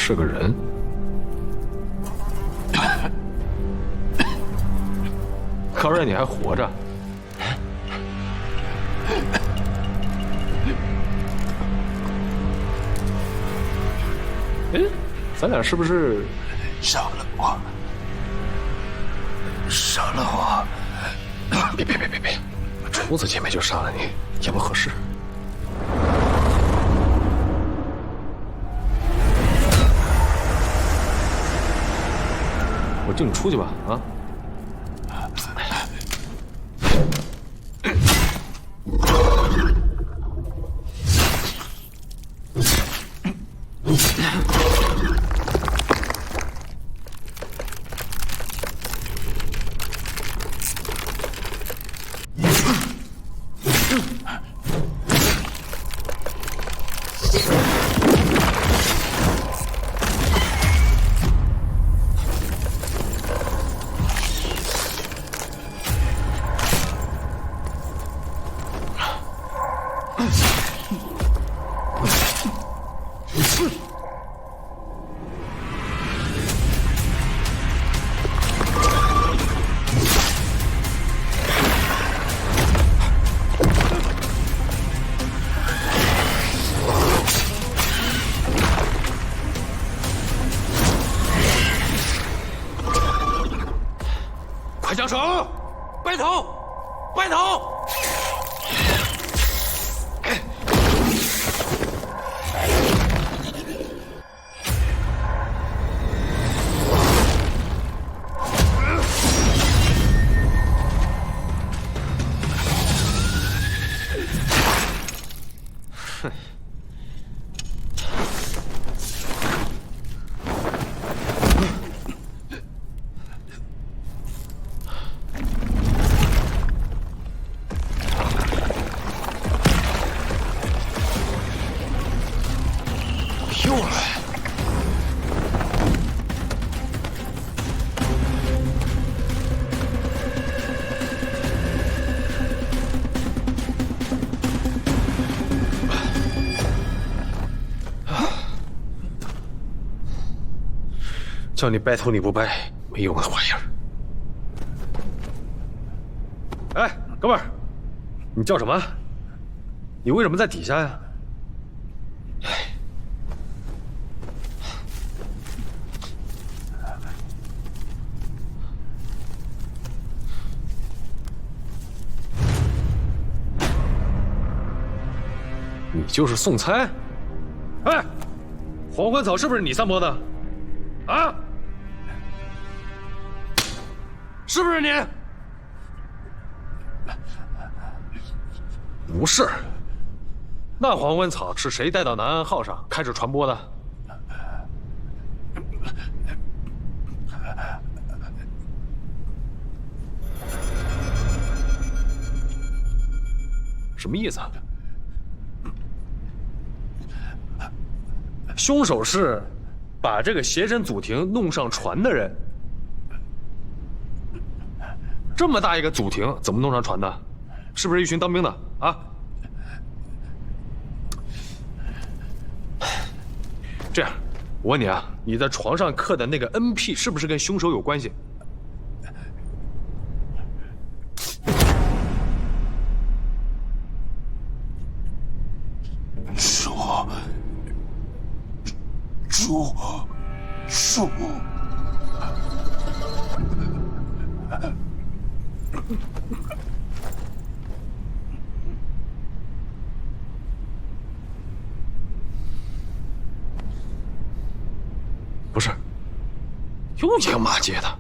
是个人。高瑞，你还活着？哎，咱俩是不是杀了我？杀了我！别！初次见面就杀了你，也不合适。我叫你出去吧，啊！快下手！白头！白头！哼！又来！叫你掰头你不掰，没用的玩意儿。哎，哥们儿，你叫什么？你为什么在底下呀？你就是送餐？哎，黄昏草是不是你散播的？啊？是不是你？不是。那黄昏草是谁带到南安号上开始传播的？什么意思啊？凶手是把这个邪神祖庭弄上船的人。这么大一个祖庭，怎么弄上船的？是不是一群当兵的啊？这样，我问你啊，你在床上刻的那个 NP 是不是跟凶手有关系？树。不是，又一个骂街的。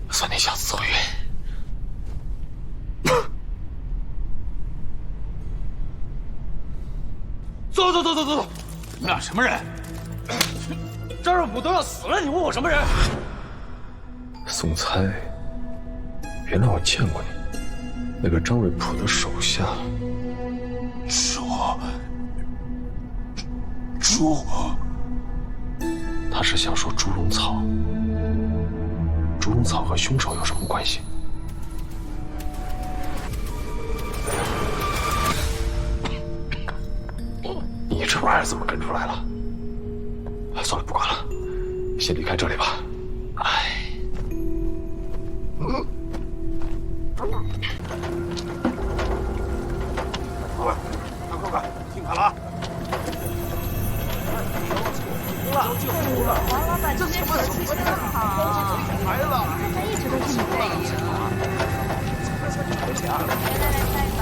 算你下次走运。走！你们俩什么人？张少府都要死了，你问我什么人？宋猜，原来我见过你，那个张瑞普的手下。猪，他是想说猪笼草。猪笼草和凶手有什么关系？你这玩意儿怎么跟出来了？算了，不管了，先离开这里吧。哎，快，听好了啊！王老板今天手气真好，来了，刚才一直都是你在演什么？来带一把。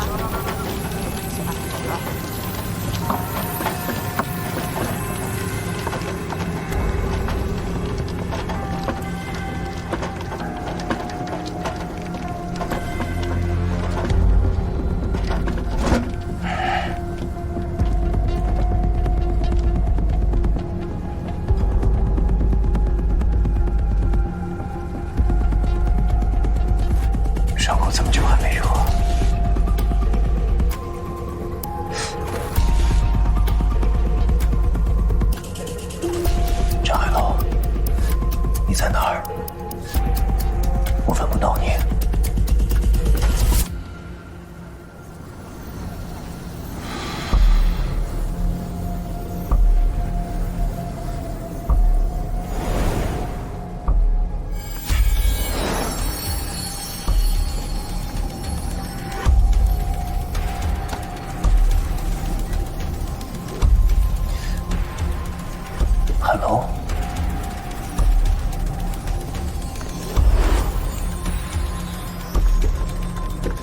伤口怎么就还没热？张海龙，你在哪儿？我闻不到你。海龙，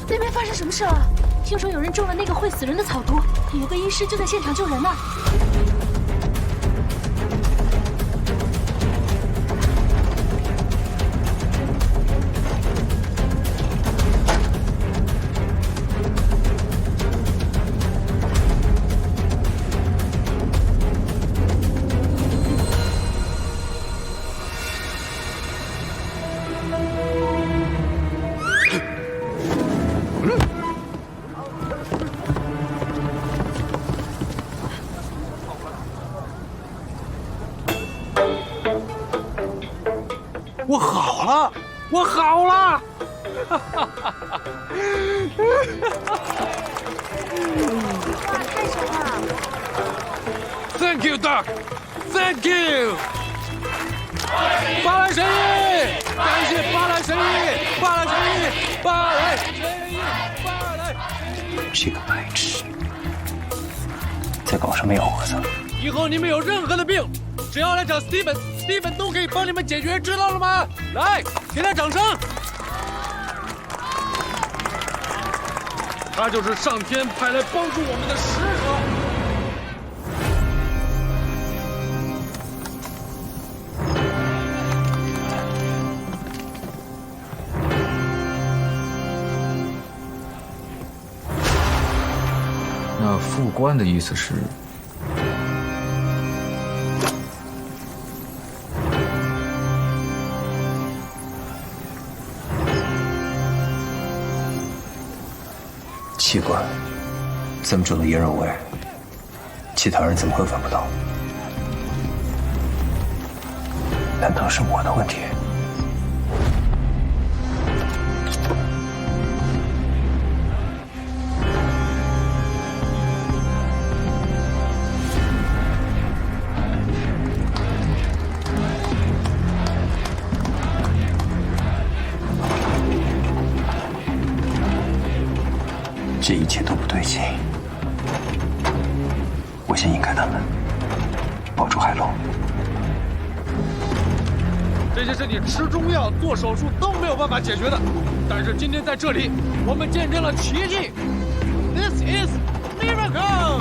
那边发生什么事了？听说有人中了那个会死人的草毒，有个医师就在现场救人呢。我好了，我好了！哇，太神了！ Thank you, Doc. Thank you. 巴莱神医，感谢巴莱神医，巴莱神医，巴莱神医，巴莱神医。这个白痴，在搞什么幺蛾子？以后你们有任何的病，只要来找 Steven 都可以帮你们解决，知道了吗？来，给他掌声。他就是上天派来帮助我们的使者。那副官的意思是？奇怪，这么重的腌肉味，其他人怎么会闻不到？难道是我的问题？这一切都不对劲，我先引开他们，保住海龙。这些是你吃中药、做手术都没有办法解决的，但是今天在这里，我们见证了奇迹。This is miracle。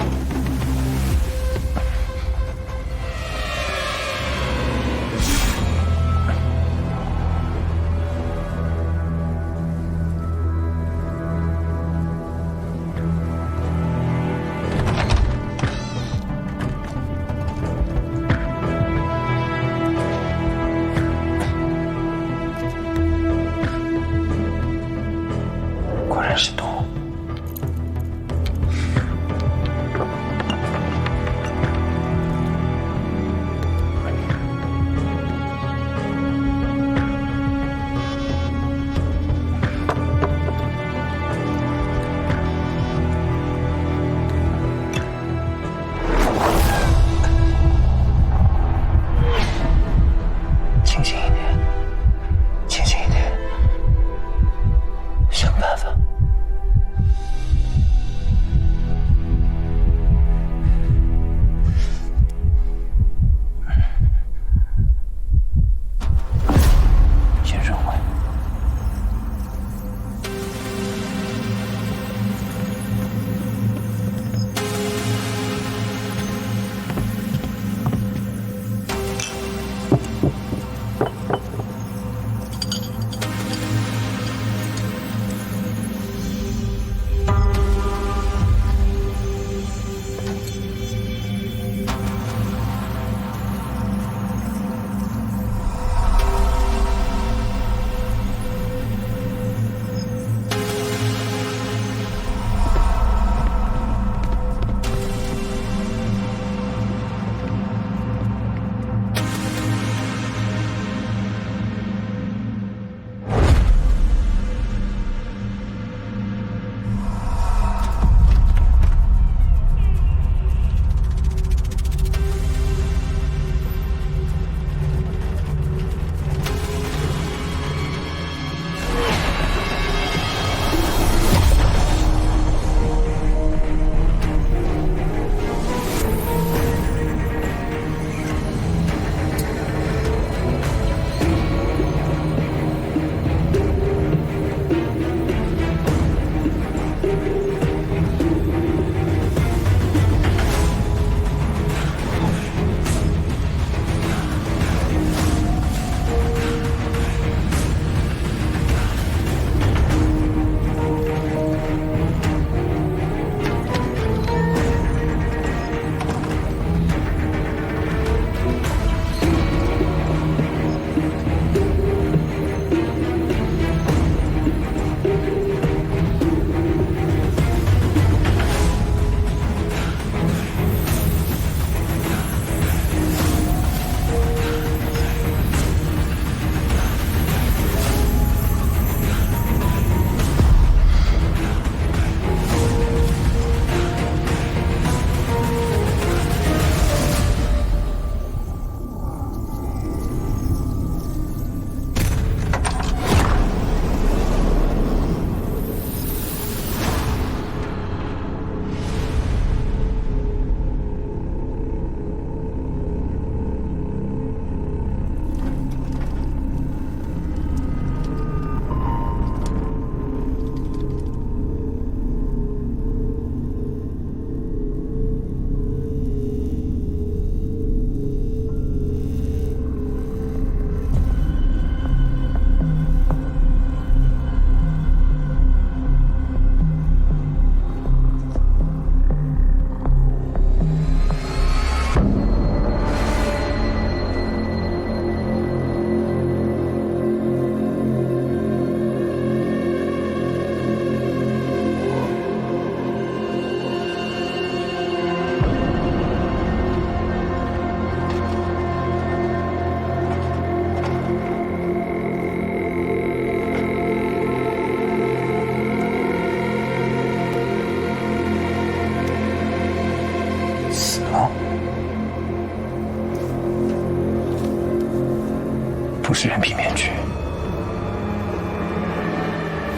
不是人皮面具，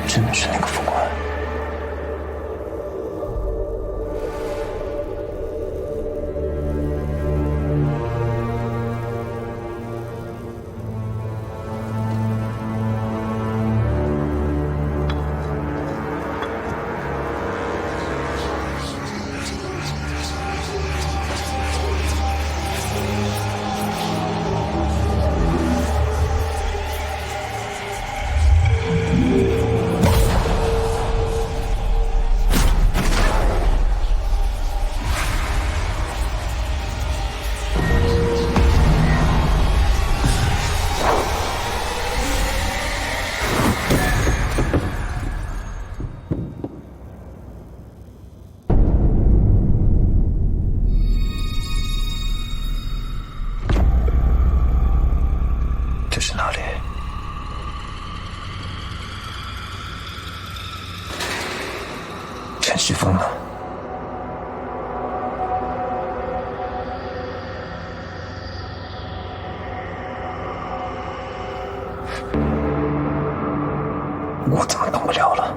真的是那个副官。这是哪里？陈世峰呢？我怎么动不了了？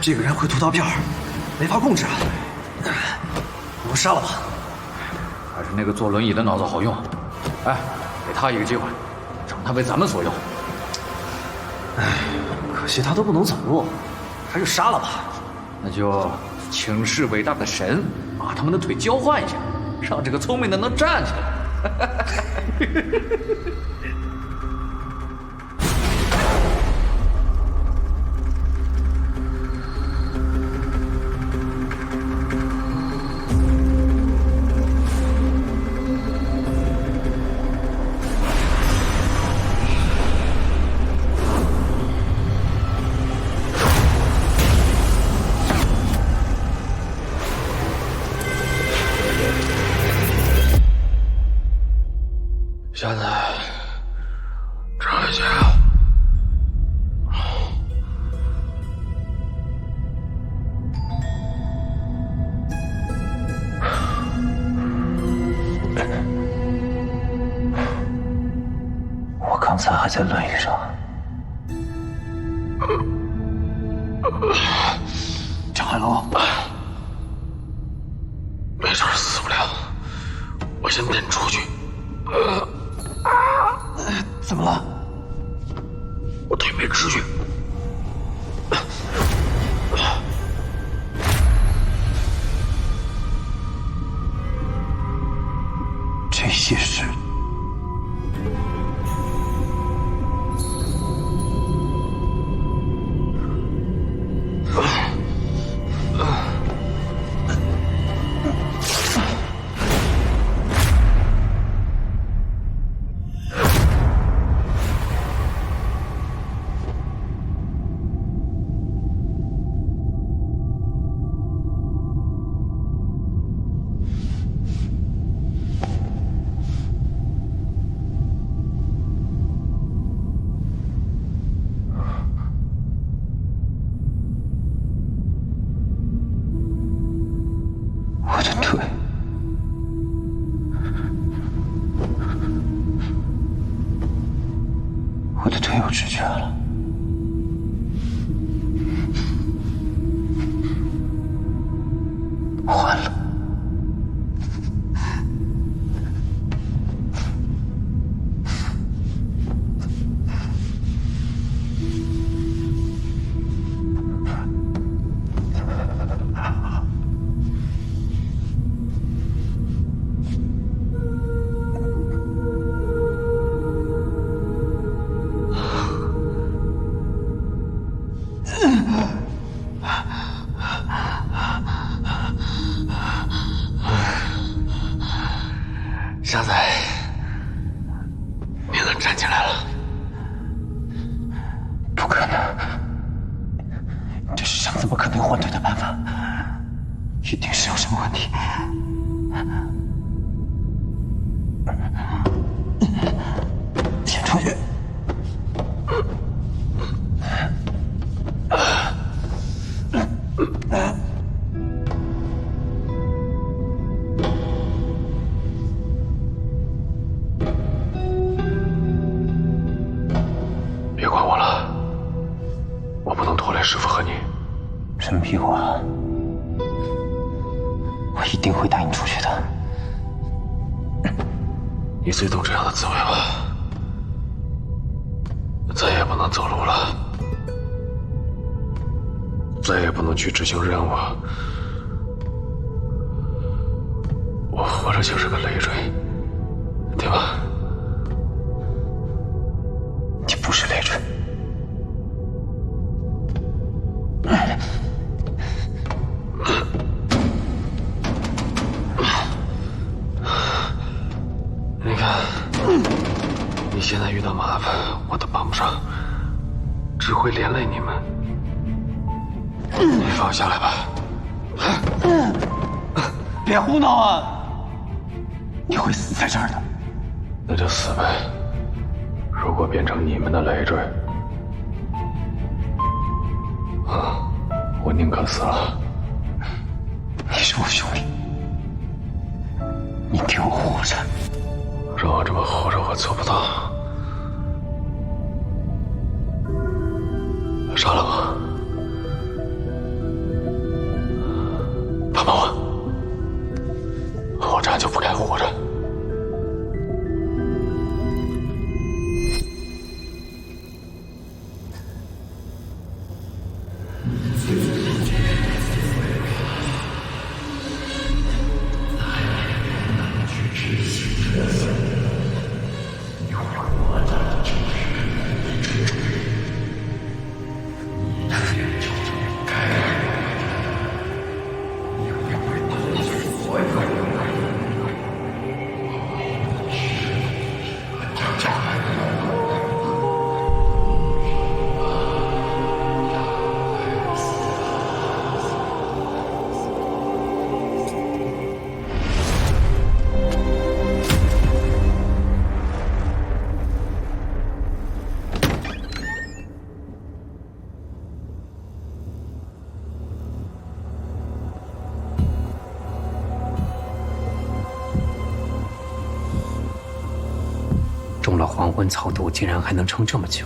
这个人会涂刀片，没法控制啊！我们杀了他。还是那个坐轮椅的脑子好用。哎，给他一个机会，让他为咱们所用。可惜他都不能走路，还是杀了吧。那就请示伟大的神，把他们的腿交换一下，让这个聪明的能站起来。现在这些我刚才还在轮椅上。张海龙，没事，死不了。我先带你出去。怎么了？我腿没知觉。这些是……我的腿，我的腿有知觉了。换了。现在你能站起来了？不可能，这世上怎么可能有换腿的办法？一定是有什么问题。先出去。别管我了，我不能拖累师傅和你。陈屁话，我一定会带你出去的。你最懂这样的滋味吧？再也不能走路了，再也不能去执行任务。我活着就是个累赘，对吧？你不是累赘。你看，你现在遇到麻烦，我都帮不上，只会连累你们。你放下来吧。别胡闹啊！你会死在这儿的。那就死呗。如果变成你们的累赘，我宁可死了。你是我兄弟，你给我活着。让我这么活着，我做不到。杀了我，帮帮我这样就不该活着。中了黄昏草毒，竟然还能撑这么久。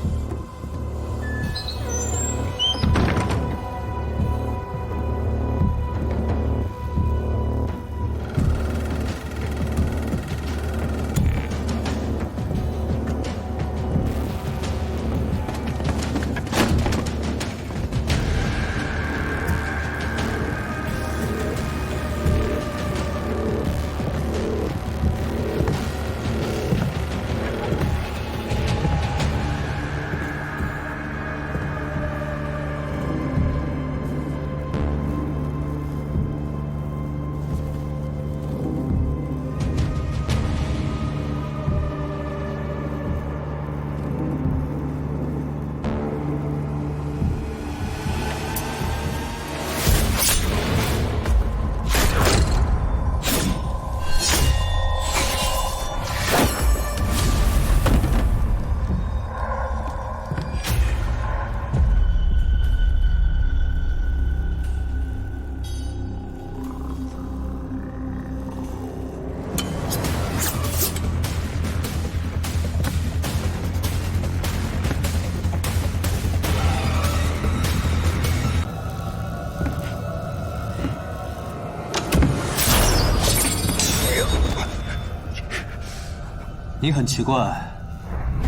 你很奇怪，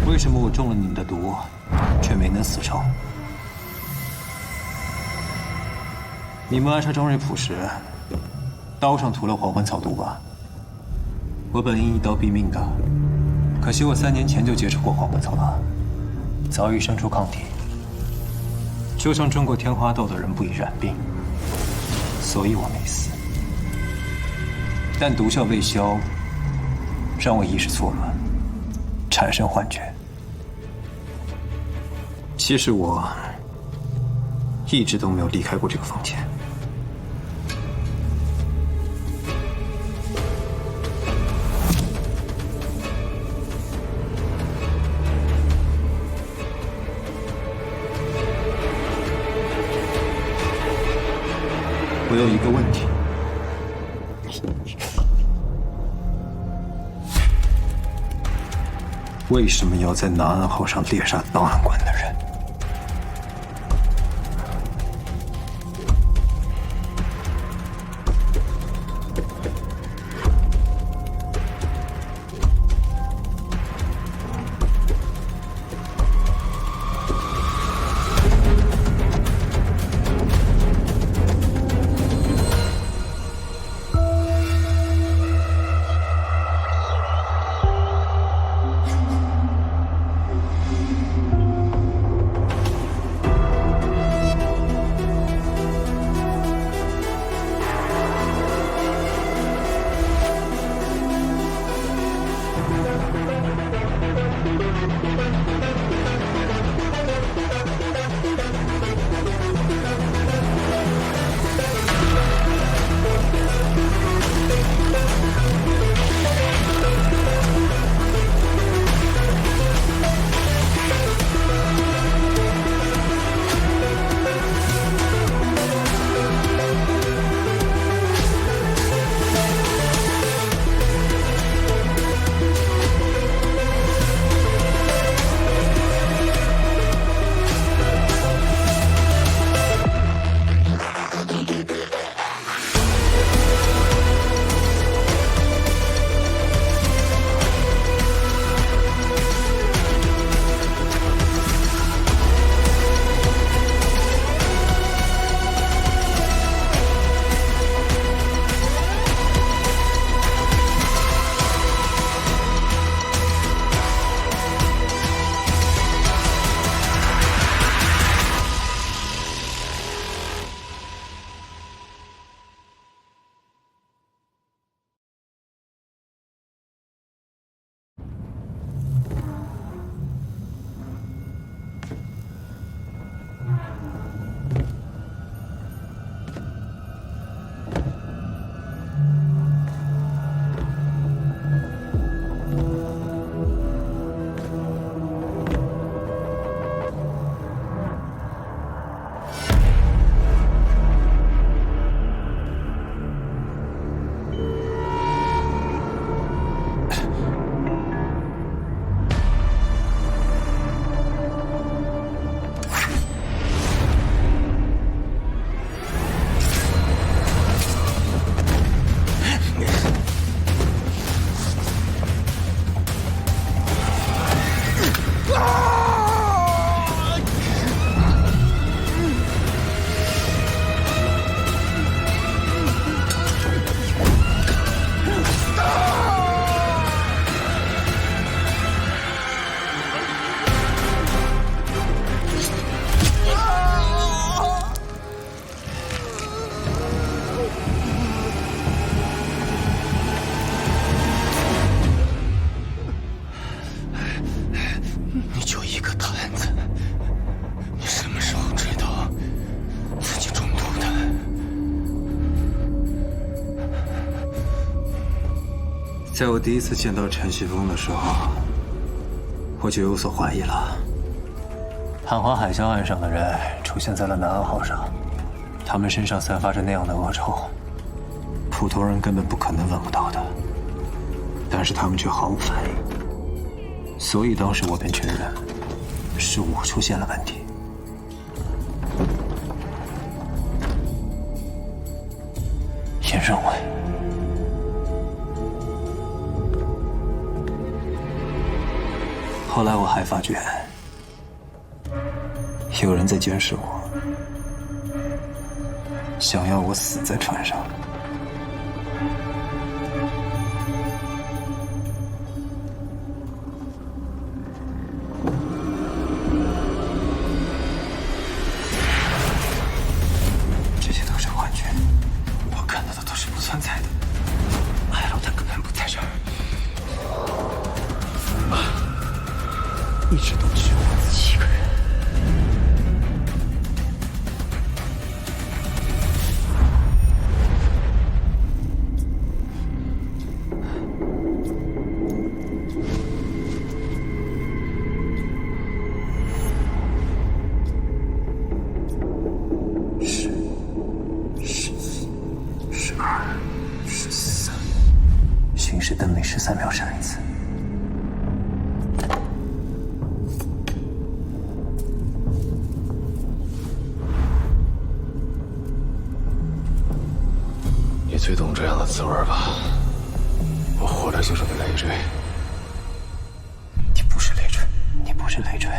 为什么我中了你的毒，却没能死成？你们暗杀张瑞普时，刀上涂了黄昏草毒吧？我本应一刀毙命的，可惜我3年前就接触过黄昏草了，早已生出抗体。就像中过天花豆的人不易染病，所以我没死。但毒效未消，让我意识错乱，产生幻觉。其实我一直都没有离开过这个房间。我有一个问题。为什么要在南岸号上猎杀档案馆的人？在我第一次见到陈旭峰的时候，我就有所怀疑了。汉华海峡岸上的人出现在了南岸号上，他们身上散发着那样的恶臭，普通人根本不可能闻不到的。但是他们却毫无反应，所以当时我便确认是我出现了问题。也认为。 后来我还发觉，有人在监视我，想要我死在船上。这些都是幻觉，我看到的都是不存在的。海老大根本不在这儿。 一直都只有我自己一个人。时灯每13秒闪一次。你最懂这样的滋味吧？我活着就是个累赘。你不是累赘，你不是累赘。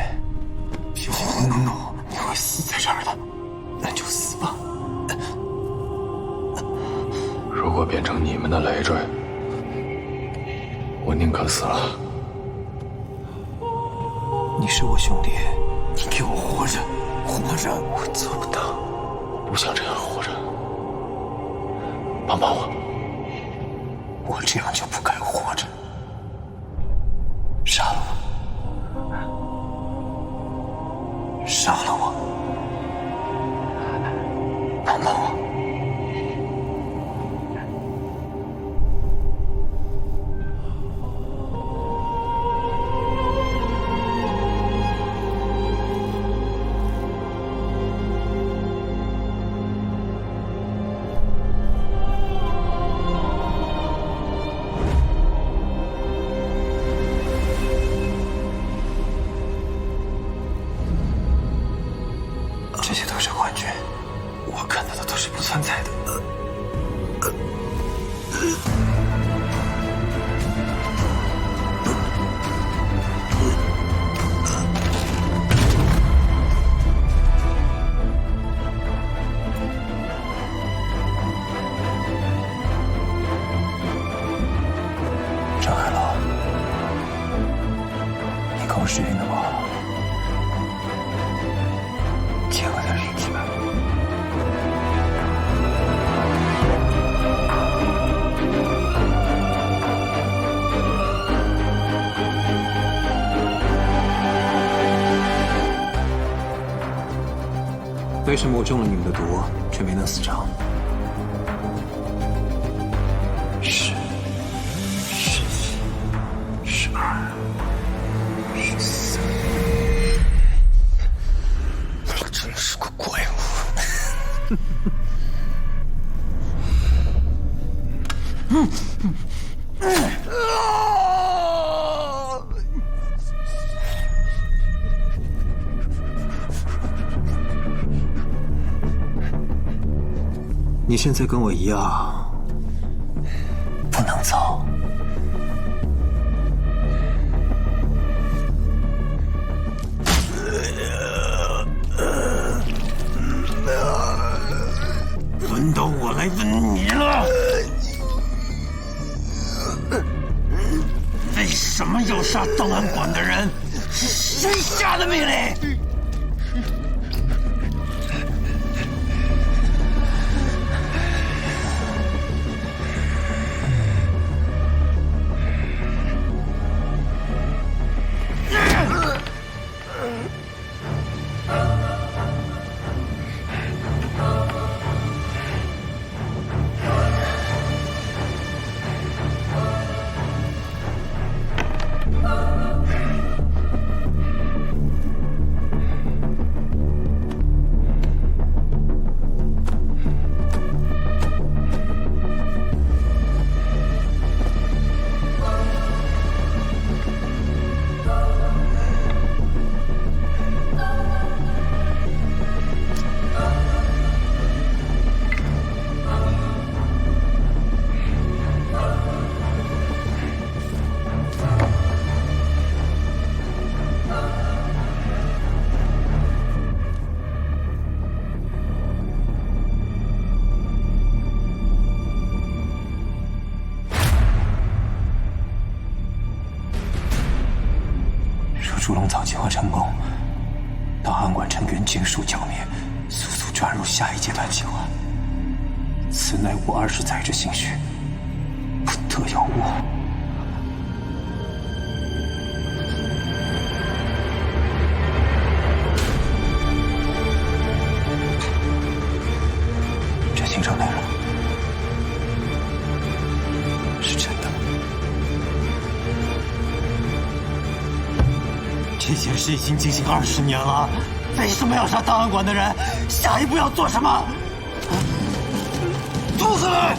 No， 你会死在这儿的，那就死吧。如果变成你们的累赘，我宁可死了。你是我兄弟，你给我活着，活着。我做不到，不想这样活着。帮帮我！我这样就不该活着。杀了我！杀了我！帮帮我！这些都是幻觉，我看到的都是不存在的。张海龙，你够适应的吗？借我点力气吧。为什么我中了你们的毒，却没能死成？10、11、12、13。我真是个怪物。你现在跟我一样，不能走。轮到我来问你了，为什么要杀档案馆的人？是谁下的命令？祝龙草计划成功，档案馆成员尽数剿灭，速速转入下一阶段计划。此乃我20载之心血，不得有误。这行程内容是真的吗？这件事已经进行20年了，为什么要杀档案馆的人？下一步要做什么？吐出来！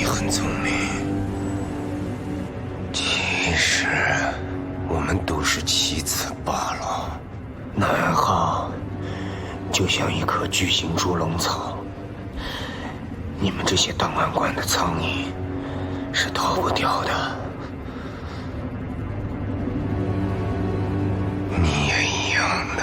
很聪明，其实我们都是棋子罢了。南航就像一棵巨型猪笼草，你们这些档案馆的苍蝇是逃不掉的。你也一样的。